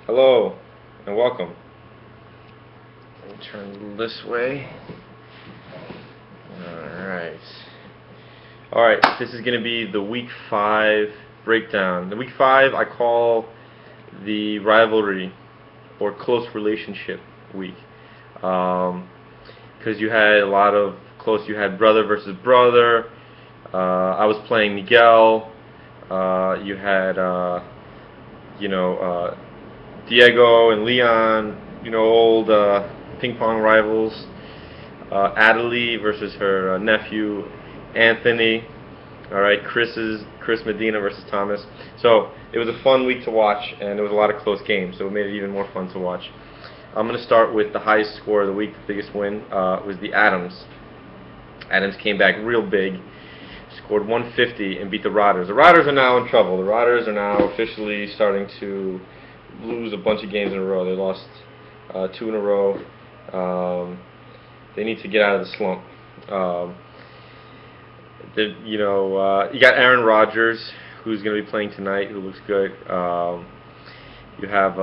Hello and welcome. Let me turn this way. Alright. Alright, this is going to be the Week 5 breakdown. The Week 5 I call the rivalry or close relationship week. Because you had a lot of close, you had brother versus brother. I was playing Miguel. You had, Diego and Leon, old ping pong rivals. Adelie versus her nephew Anthony. All right, Chris Medina versus Thomas. So it was a fun week to watch, and there was a lot of close games, so it made it even more fun to watch. I'm going to start with the highest score of the week. The biggest win was the Adams. Adams came back real big, scored 150 and beat the Rotters. The Rotters are now in trouble. The Rotters are now officially starting to lose a bunch of games in a row. They lost 2 in a row. They need to get out of the slump. You got Aaron Rodgers, who's going to be playing tonight, who looks good. You have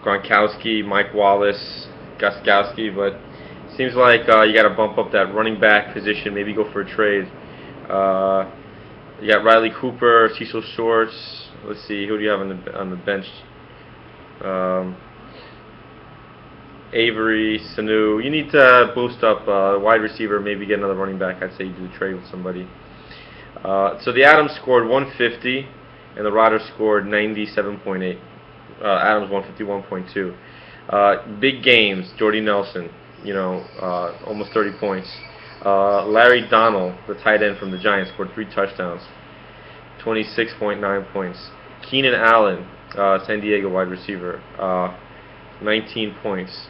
Gronkowski, Mike Wallace, Gostkowski, but it seems like you got to bump up that running back position, maybe go for a trade. You got Riley Cooper, Cecil Shorts. Let's see, who do you have on the bench? Avery, Sanu. You need to boost up wide receiver, maybe get another running back. I'd say you do a trade with somebody. So the Adams scored 150, and the Rotters scored 97.8. Adams 151.2. Big games. Jordy Nelson, almost 30 points. Larry Donnell, the tight end from the Giants, scored 3 touchdowns, 26.9 points. Keenan Allen, San Diego wide receiver, 19 points.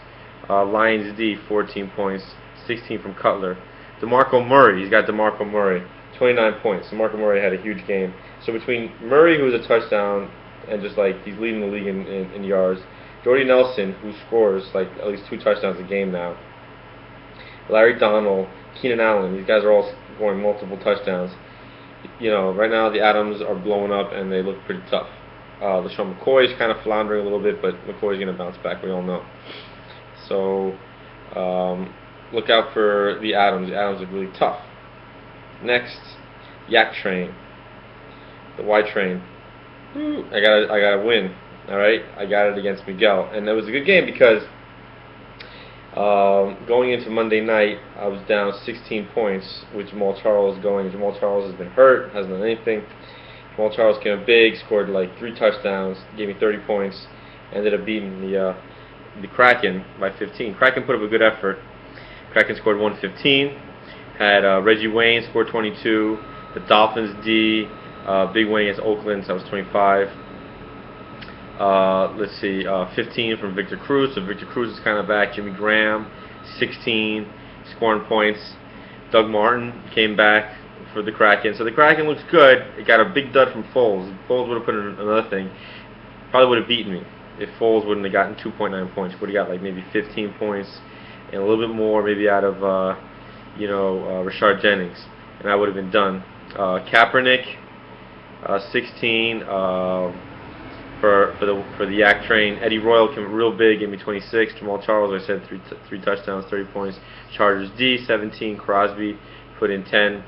Lions D, 14 points, 16 from Cutler. DeMarco Murray, he's got DeMarco Murray, 29 points. DeMarco Murray had a huge game. So between Murray, who was a touchdown, and just like he's leading the league in yards, Jordy Nelson, who scores like at least 2 touchdowns a game now, Larry Donnell, Keenan Allen, these guys are all scoring multiple touchdowns. Right now the Adams are blowing up and they look pretty tough. LeSean McCoy is kind of floundering a little bit, but McCoy's going to bounce back, we all know. So look out for the Adams. The Adams are really tough. Next, Yak Train, the Y Train. I got a win. All right, I got it against Miguel, and it was a good game because going into Monday night, I was down 16 points with Jamal Charles going. Jamal Charles has been hurt, hasn't done anything. Jamal Charles came up big, scored like 3 touchdowns, gave me 30 points, ended up beating the Kraken by 15. Kraken put up a good effort. Kraken scored 115. Had Reggie Wayne scored 22. The Dolphins D, big win against Oakland, so that was 25. Let's see, 15 from Victor Cruz. So Victor Cruz is kind of back. Jimmy Graham, 16, scoring points. Doug Martin came back for the Kraken. So the Kraken looks good. It got a big dud from Foles. If Foles would have put in another thing, probably would have beaten me. If Foles wouldn't have gotten 2.9 points, would have got like maybe 15 points and a little bit more maybe out of Rashard Jennings, and I would have been done. Kaepernick, 16 for the Yak Train. Eddie Royal came real big, gave me 26. Jamal Charles, I said, three touchdowns, 30 points. Chargers D, 17. Crosby put in 10.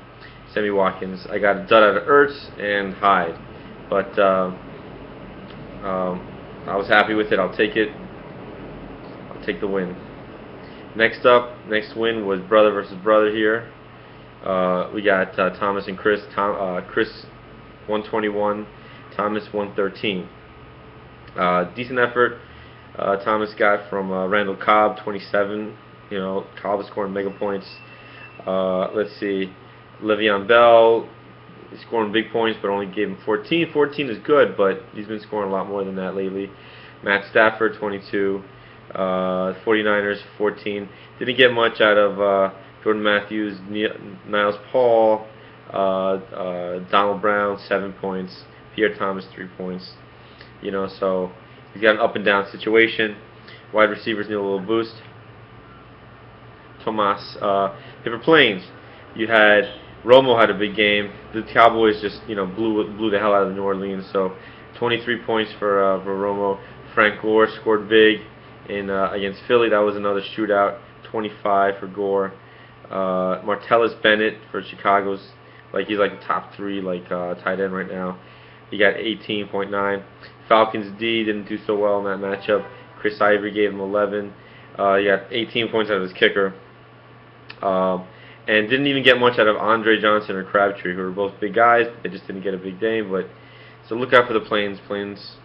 Sammy Watkins. I got a dud out of Ertz and Hyde, but I was happy with it. I'll take it. I'll take the win. Next win was brother versus brother here. We got Thomas and Chris. Chris 121, Thomas 113. Decent effort. Thomas got from Randall Cobb 27. Cobb is scoring mega points. Let's see, Le'Veon Bell is scoring big points, but only gave him 14. 14 is good, but he's been scoring a lot more than that lately. Matt Stafford 22. 49ers 14. Didn't get much out of Jordan Matthews, Niles Paul, Donald Brown 7 points, Pierre Thomas 3 points. So he's got an up and down situation. Wide receivers need a little boost. Tomas, Paper Plains. You had Romo had a big game. The Cowboys just blew the hell out of New Orleans. So 23 points for Romo, Frank Gore scored big in against Philly. That was another shootout. 25 for Gore. Martellus Bennett for Chicago's, like he's like top 3 like tight end right now. He got 18.9. Falcons D didn't do so well in that matchup. Chris Ivory gave him 11. He got 18 points out of his kicker. And didn't even get much out of Andre Johnson or Crabtree, who were both big guys. But they just didn't get a big game. But so look out for the Plains. Plains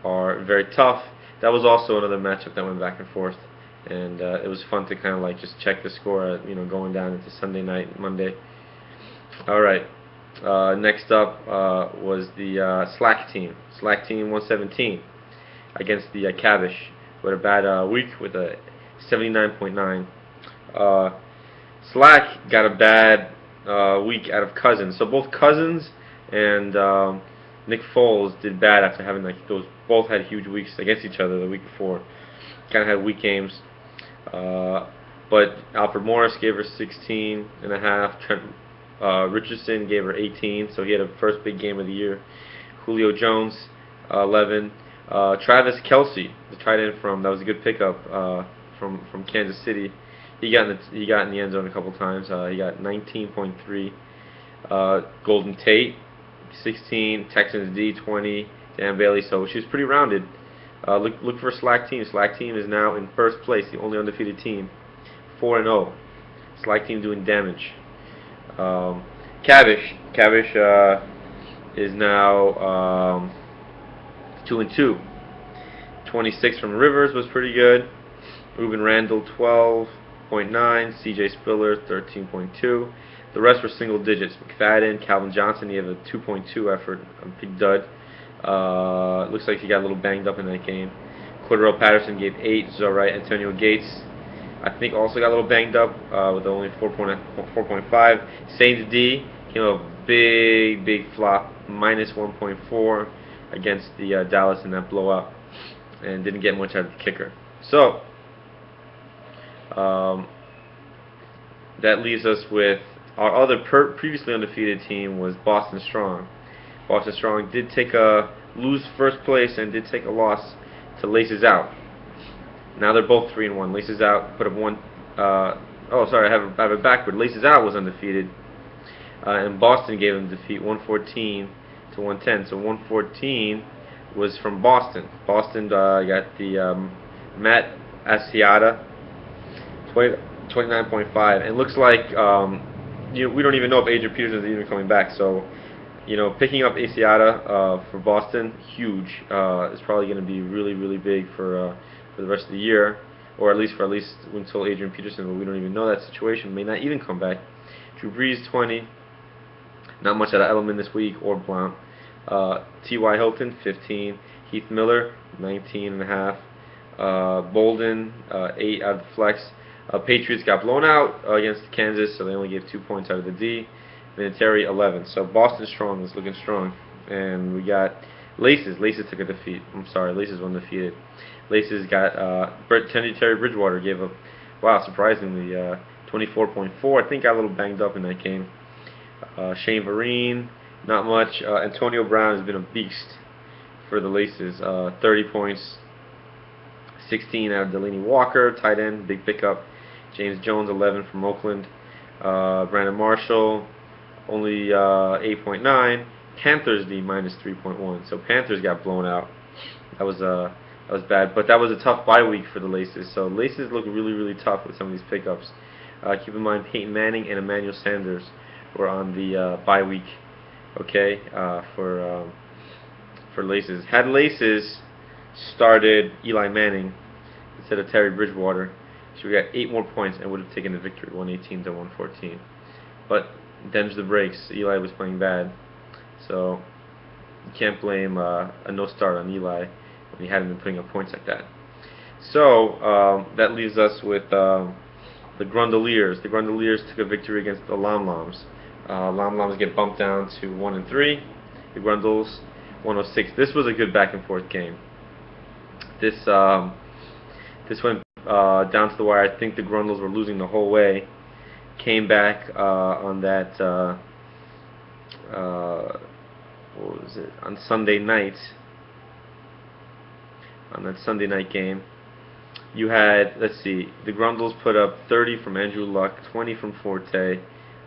are very tough. That was also another matchup that went back and forth, and it was fun to kind of like just check the score, going down into Sunday night, Monday. All right. Next up was the Slack team. Slack team 117 against the Cavish, with a bad week with a 79.9. Slack got a bad week out of Cousins. So both Cousins and Nick Foles did bad after having those. Both had huge weeks against each other the week before. Kind of had weak games. But Alfred Morris gave her 16.5. Trent Richardson gave her 18. So he had a first big game of the year. Julio Jones 11. Travis Kelce, the tight end that was a good pickup from Kansas City. He got in the end zone a couple times. He got 19.3. Golden Tate 16. Texans D 20. Dan Bailey. So she was pretty rounded. Look for Slack team. Slack team is now in first place, the only undefeated team, 4-0. Slack team doing damage. Cavish is now 2-2. 26 from Rivers was pretty good. Ruben Randall 12.9. C.J. Spiller 13.2. The rest were single digits. McFadden, Calvin Johnson, he had a 2.2 effort, a big dud. Looks like he got a little banged up in that game. Cordero Patterson gave 8, which is alright. Antonio Gates, I think, also got a little banged up with only 4.5. Saints D came up a big flop, minus 1.4 against the Dallas in that blowout, and didn't get much out of the kicker. So that leaves us with our other previously undefeated team was Boston Strong. Boston Strong did lose first place and did take a loss to Laces Out. Now they're both 3-1. Laces Out put up one. I have it backward. Laces Out was undefeated, and Boston gave them defeat 114 to 110. So 114 was from Boston. Boston got the Matt Asiata 29.5. And looks like we don't even know if Adrian Peterson is even coming back. So picking up Asiata for Boston, huge. It's probably going to be really big for the rest of the year, or at least until Adrian Peterson. But we don't even know that situation. May not even come back. Drew Brees 20. Not much out of Edelman this week or Blount. T.Y. Hilton 15. Heath Miller 19.5. Bolden 8 out of the flex. Patriots got blown out against Kansas, so they only gave 2 points out of the D. Vinatieri 11. So Boston Strong is looking strong. And we got Laces. Laces took a defeat. I'm sorry, Laces were undefeated. Laces got Terry Bridgewater gave up, surprisingly, 24.4. I think got a little banged up in that game. Shane Vereen, not much. Antonio Brown has been a beast for the Laces. 30 points. 16 out of Delaney Walker, tight end, big pickup. James Jones 11 from Oakland. Brandon Marshall only 8.9. Panthers D minus 3.1. So Panthers got blown out. That was bad, but that was a tough bye week for the Laces. So Laces look really tough with some of these pickups. Keep in mind Peyton Manning and Emmanuel Sanders were on the bye week. Okay, for Laces. Had Laces started Eli Manning instead of Terry Bridgewater, she would have got 8 more points and would have taken the victory, 118 to 114. But them's the breaks. Eli was playing bad, so you can't blame a no start on Eli when he hadn't been putting up points like that. So that leaves us with the Grundoliers. The Grundoliers took a victory against the Lom Loms. Lom Loms get bumped down to 1-3. The Grundles 106. This was a good back and forth game. This went down to the wire. I think the Grundles were losing the whole way. Came back on that what was it, on Sunday night. on that Sunday night game. You had, let's see, the Grundles put up 30 from Andrew Luck, 20 from Forte,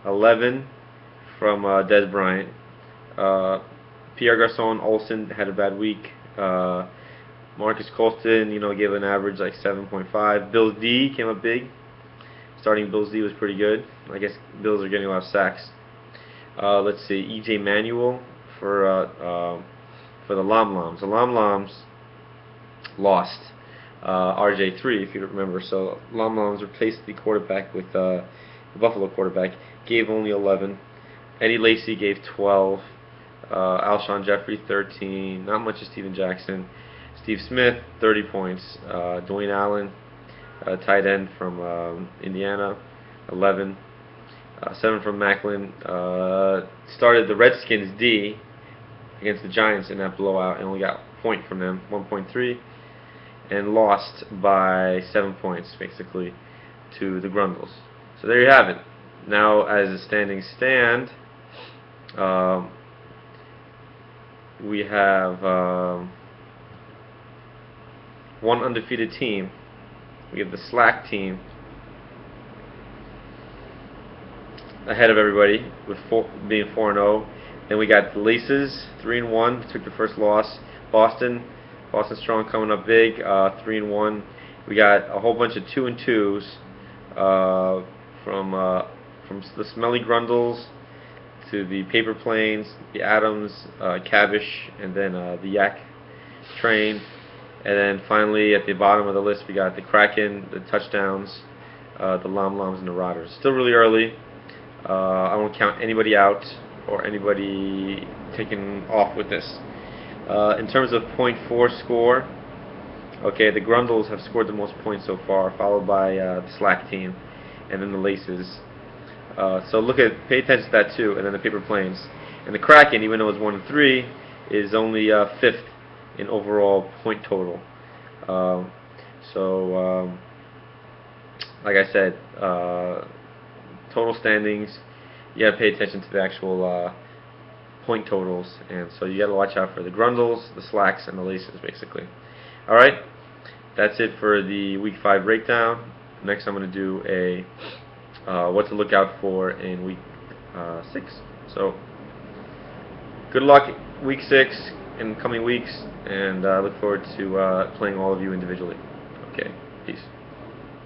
11 from Des Bryant. Pierre Garcon Olsen had a bad week. Marcus Colston, gave an average like 7.5. Bills D came up big. Starting Bills D was pretty good. I guess Bills are getting a lot of sacks. Let's see, EJ Manuel for the Lom-Loms. The Lom-Loms lost RJ3, if you remember. So Lom-Loms replaced the quarterback with the Buffalo quarterback. Gave only 11. Eddie Lacy gave 12. Alshon Jeffrey 13. Not much of Steven Jackson. Steve Smith 30 points. Dwayne Allen, tight end from Indiana, 11. 7 from Macklin. Started the Redskins D against the Giants in that blowout and only got a point from them, 1.3, and lost by 7 points basically to the Grundles. So there you have it. Now, as the standings stand, we have one undefeated team. We have the Slack team ahead of everybody with being 4-0. Then we got the Laces, 3-1, took the first loss. Boston Strong coming up big, 3-1. We got a whole bunch of 2-2s from the Smelly Grundles to the Paper Planes, the Adams, Cavish, and then the Yak Train. And then finally at the bottom of the list we got the Kraken, the Touchdowns, the Lom-Loms, and the Rotters. Still really early. I won't count anybody out or anybody taken off with this. In terms of .4 score, okay, the Grundles have scored the most points so far, followed by the Slack team, and then the Laces. So pay attention to that too, and then the Paper Planes. And the Kraken, even though it's 1-3, is only 5th in overall point total. Like I said, total standings, you gotta pay attention to the actual point totals, and so you gotta watch out for the Grundles, the Slacks, and the Laces, basically. Alright, that's it for the Week 5 breakdown. Next I'm gonna do a what to look out for in Week 6. So, good luck Week 6 in coming weeks, and I look forward to playing all of you individually. Okay, peace.